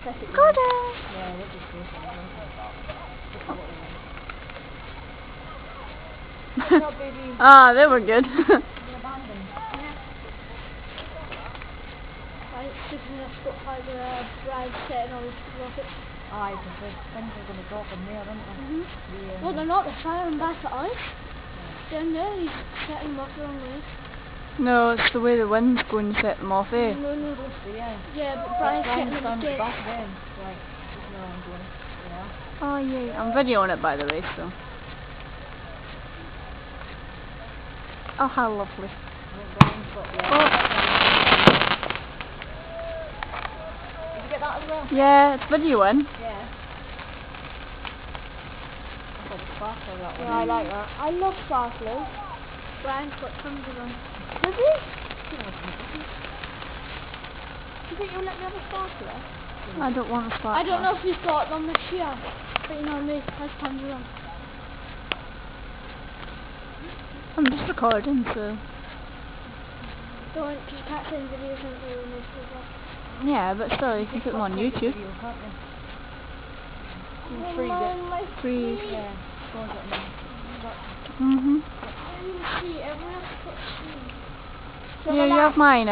Got it! Yeah, this is good. Ah, they were good. Aye, because the things are going to drop in there, aren't they? Well, they're not, they're firing back at us. Down there, he's setting them off the wrong way. No, it's the way the wind's going to set them off, eh? No. Yeah, but Brian's setting them back again. then. Right, there's no one going. Yeah. Oh, yeah. I'm videoing it, by the way, so. Oh, how lovely. Did you get that as well? Yeah, it's videoing. Yeah. That's like sparkler, that one. Yeah, I like that. I love sparklers. Brian's got tons of them. Does he? Do you think you'll let me have a sparkler? I don't want a sparkler. I don't know if he's got them this year, but you know, Luke has tons of them. I'm just recording, so. Don't, because you can't send videos until you miss it. Yeah, but still, you can put them on YouTube. Freeze. Yeah. Mhm. See, everyone else puts Yeah, you have mine,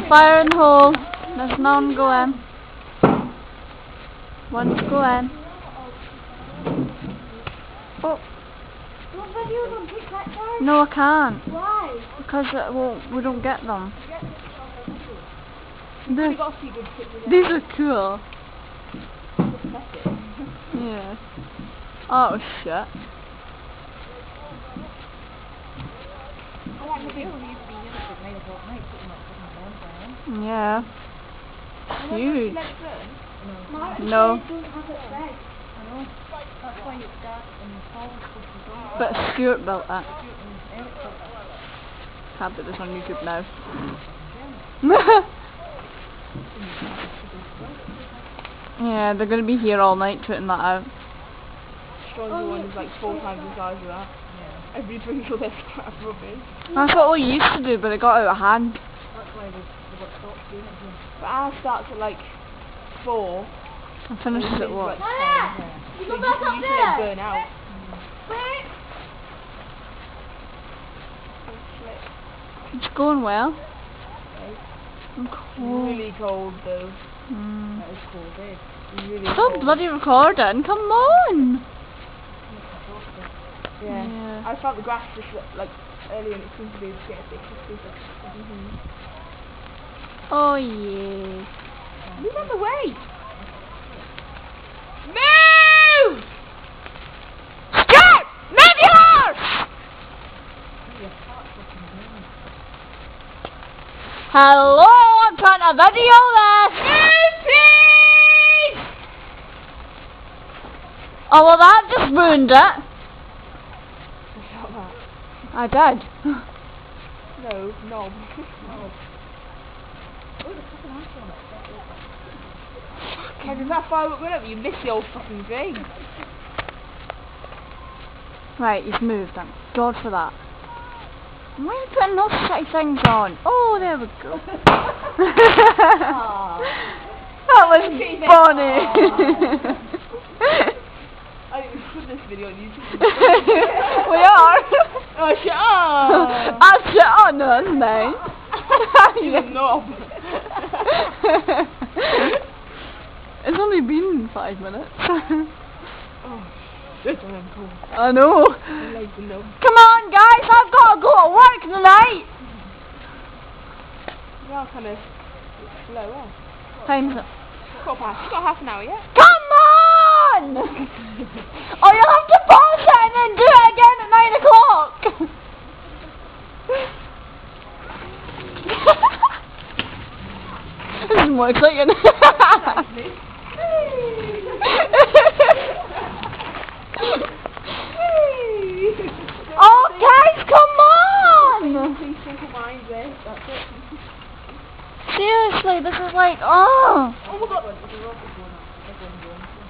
Fire in the hole. There's none going. One's going. Oh. What videos on TikTok? No, I can't. Why? Because we don't get them. These are cool. Yeah. Oh shit. Yeah. Huge. No. But Stuart built that. Can't put this on YouTube now. Yeah, they're gonna be here all night putting that out. Stronger one is like 4 times the size of that. Yeah. Every single this crap rubbish. That's what we used to do, but it got out of hand. That's why they got stopped doing it. But ours starts at like 4. And finishes at what? You go back up there! Burn out. Wait! It's going well. I'm It's cold. really cold though. Mm. That is cold, eh? It's really Still cold. bloody recording, come on! Yeah. I felt the grass just like earlier and it seems to be getting a bit crispy. Oh yeah. Move out the way! Move! Stop! Move yours! Hello, I'm trying to video this! Oh well, that just ruined it. I did. No, knob. Okay, does that firework go up? You missed the old fucking thing. Right, he's moved, thank God for that. Why are you putting those shitty things on? Oh, there we go. That was funny. I think we put this video on YouTube. We are. Oh, shut up! Oh, shut up, no, that's nice. You knob. It's only been 5 minutes. Oh, shit, I'm cool. I know. I like the knob. Come on, guys, I've got to go to work tonight. You are kind of slow, Time's up. Got half an hour yet? Come on! Oh, you'll have to pause it and then do it again at 9 o'clock. This is more exciting. Oh, guys, come on! Please think of mine, that's it. Seriously, this is like, oh. Oh my god.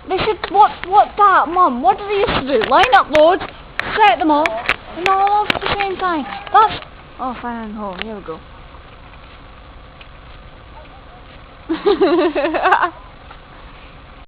They should, what's that, Mum? What do they used to do? Line up loads, set them off, and all off at the same time. That's, oh, fire and home, here we go.